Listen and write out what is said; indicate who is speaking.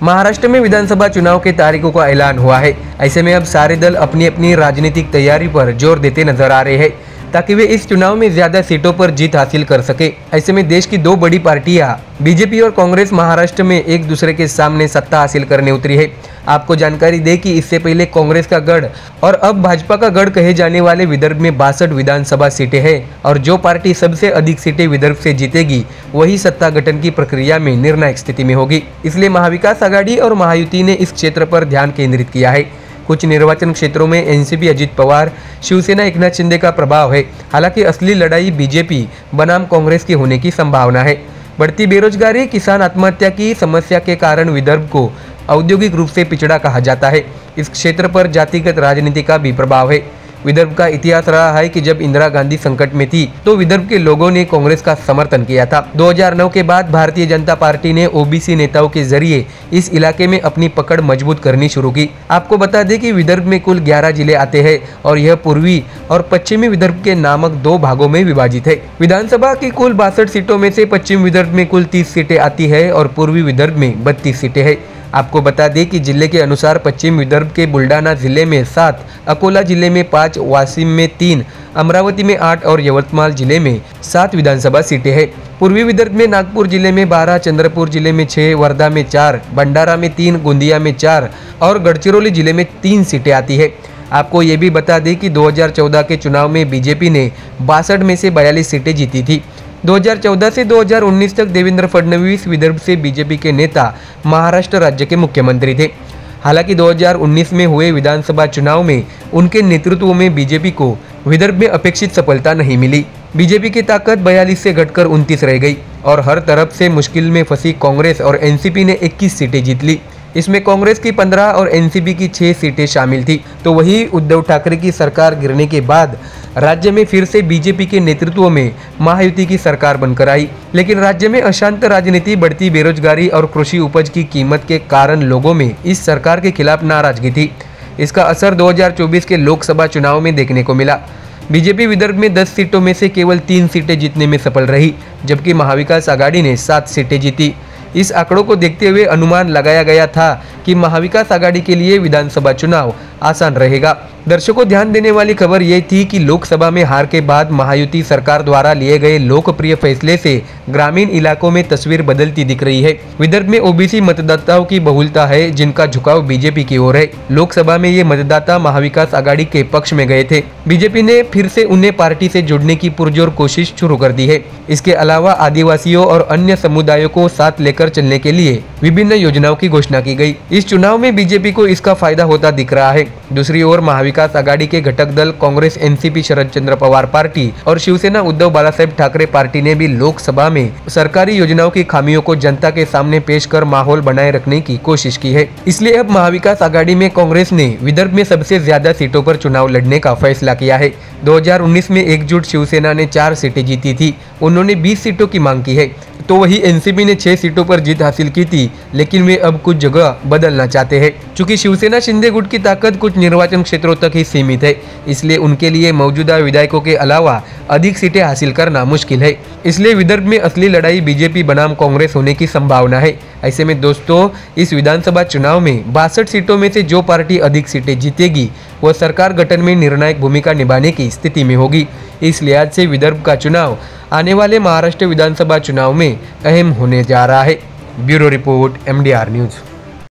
Speaker 1: महाराष्ट्र में विधानसभा चुनाव के तारीखों का ऐलान हुआ है। ऐसे में अब सारे दल अपनी अपनी राजनीतिक तैयारी पर जोर देते नजर आ रहे हैं ताकि वे इस चुनाव में ज्यादा सीटों पर जीत हासिल कर सके। ऐसे में देश की दो बड़ी पार्टियां बीजेपी और कांग्रेस महाराष्ट्र में एक दूसरे के सामने सत्ता हासिल करने उतरी है। आपको जानकारी दे कि इससे पहले कांग्रेस का गढ़ और अब भाजपा का गढ़ कहे जाने वाले विदर्भ में 62 विधानसभा सीटें हैं और जो पार्टी सबसे अधिक सीटें विदर्भ से जीतेगी वही सत्ता गठन की प्रक्रिया में निर्णायक स्थिति में होगी। इसलिए महाविकास आघाड़ी और महायुति ने इस क्षेत्र पर ध्यान केंद्रित किया है। कुछ निर्वाचन क्षेत्रों में एनसीपी अजित पवार, शिवसेना एकनाथ शिंदे का प्रभाव है। हालांकि असली लड़ाई बीजेपी बनाम कांग्रेस की होने की संभावना है। बढ़ती बेरोजगारी, किसान आत्महत्या की समस्या के कारण विदर्भ को औद्योगिक रूप से पिछड़ा कहा जाता है। इस क्षेत्र पर जातिगत राजनीति का भी प्रभाव है। विदर्भ का इतिहास रहा है कि जब इंदिरा गांधी संकट में थी तो विदर्भ के लोगों ने कांग्रेस का समर्थन किया था। 2009 के बाद भारतीय जनता पार्टी ने ओबीसी नेताओं के जरिए इस इलाके में अपनी पकड़ मजबूत करनी शुरू की। आपको बता दें कि विदर्भ में कुल 11 जिले आते हैं और यह पूर्वी और पश्चिमी विदर्भ के नामक दो भागों में विभाजित है। विधानसभा की कुल 62 सीटों में से पश्चिम विदर्भ में कुल 30 सीटें आती है और पूर्वी विदर्भ में 32 सीटें हैं। आपको बता दें कि जिले के अनुसार पश्चिम विदर्भ के बुल्डाना जिले में 7, अकोला जिले में 5, वाशिम में 3, अमरावती में 8 और यवतमाल जिले में 7 विधानसभा सीटें हैं। पूर्वी विदर्भ में नागपुर जिले में 12, चंद्रपुर जिले में 6, वर्धा में 4, भंडारा में 3, गोंदिया में 4 और गढ़चिरौली जिले में 3 सीटें आती है। आपको ये भी बता दें कि 2014 के चुनाव में बीजेपी ने 62 में से 42 सीटें जीती थी। 2014 से 2019 तक देवेंद्र फडणवीस विदर्भ से बीजेपी के नेता महाराष्ट्र राज्य के मुख्यमंत्री थे। हालांकि 2019 में हुए विधानसभा चुनाव में उनके नेतृत्व में बीजेपी को विदर्भ में अपेक्षित सफलता नहीं मिली। बीजेपी की ताकत 42 से घटकर 29 रह गई और हर तरफ से मुश्किल में फंसी कांग्रेस और एनसीपी ने 21 सीटें जीत ली। इसमें कांग्रेस की 15 और एनसीपी की 6 सीटें शामिल थी। तो वही उद्धव ठाकरे की सरकार गिरने के बाद राज्य में फिर से बीजेपी के नेतृत्व में महायुति की सरकार बनकर आई। लेकिन राज्य में अशांत राजनीति, बढ़ती बेरोजगारी और कृषि उपज की कीमत के कारण लोगों में इस सरकार के खिलाफ नाराजगी थी। इसका असर 2024 के लोकसभा चुनाव में देखने को मिला। बीजेपी विदर्भ में 10 सीटों में से केवल 3 सीटें जीतने में सफल रही, जबकि महाविकास आघाड़ी ने 7 सीटें जीती। इस आंकड़ों को देखते हुए अनुमान लगाया गया था कि महाविकास आघाड़ी के लिए विधानसभा चुनाव आसान रहेगा। दर्शकों, ध्यान देने वाली खबर ये थी कि लोकसभा में हार के बाद महायुति सरकार द्वारा लिए गए लोकप्रिय फैसले से ग्रामीण इलाकों में तस्वीर बदलती दिख रही है। विदर्भ में ओबीसी मतदाताओं की बहुलता है जिनका झुकाव बीजेपी की ओर है। लोकसभा में ये मतदाता महाविकास आघाड़ी के पक्ष में गए थे। बीजेपी ने फिर से उन्हें पार्टी से जोड़ने की पुरजोर कोशिश शुरू कर दी है। इसके अलावा आदिवासियों और अन्य समुदायों को साथ लेकर चलने के लिए विभिन्न योजनाओं की घोषणा की गई। इस चुनाव में बीजेपी को इसका फायदा होता दिख रहा है। दूसरी ओर महाविकास आघाड़ी के घटक दल कांग्रेस, एनसीपी शरद चंद्र पवार पार्टी और शिवसेना उद्धव बालासाहेब ठाकरे पार्टी ने भी लोकसभा में सरकारी योजनाओं की खामियों को जनता के सामने पेश कर माहौल बनाए रखने की कोशिश की है। इसलिए अब महाविकास आघाड़ी में कांग्रेस ने विदर्भ में सबसे ज्यादा सीटों पर चुनाव लड़ने का फैसला किया है। 2019 में एकजुट शिवसेना ने 4 सीटें जीती थी, उन्होंने 20 सीटों की मांग की है। तो वही एनसीपी ने 6 सीटों पर जीत हासिल की थी, लेकिन वे अब कुछ जगह बदलना चाहते हैं। चूंकि शिवसेना शिंदे गुट की ताकत कुछ निर्वाचन क्षेत्रों तक ही सीमित है, इसलिए उनके लिए मौजूदा विधायकों के अलावा अधिक सीटें हासिल करना मुश्किल है। इसलिए विदर्भ में असली लड़ाई बीजेपी बनाम कांग्रेस होने की संभावना है। ऐसे में दोस्तों, इस विधानसभा चुनाव में 62 सीटों में से जो पार्टी अधिक सीटें जीतेगी वह सरकार गठन में निर्णायक भूमिका निभाने की स्थिति में होगी। इस लिहाज से विदर्भ का चुनाव आने वाले महाराष्ट्र विधानसभा चुनाव में अहम होने जा रहा है। Bureau report, MDR news.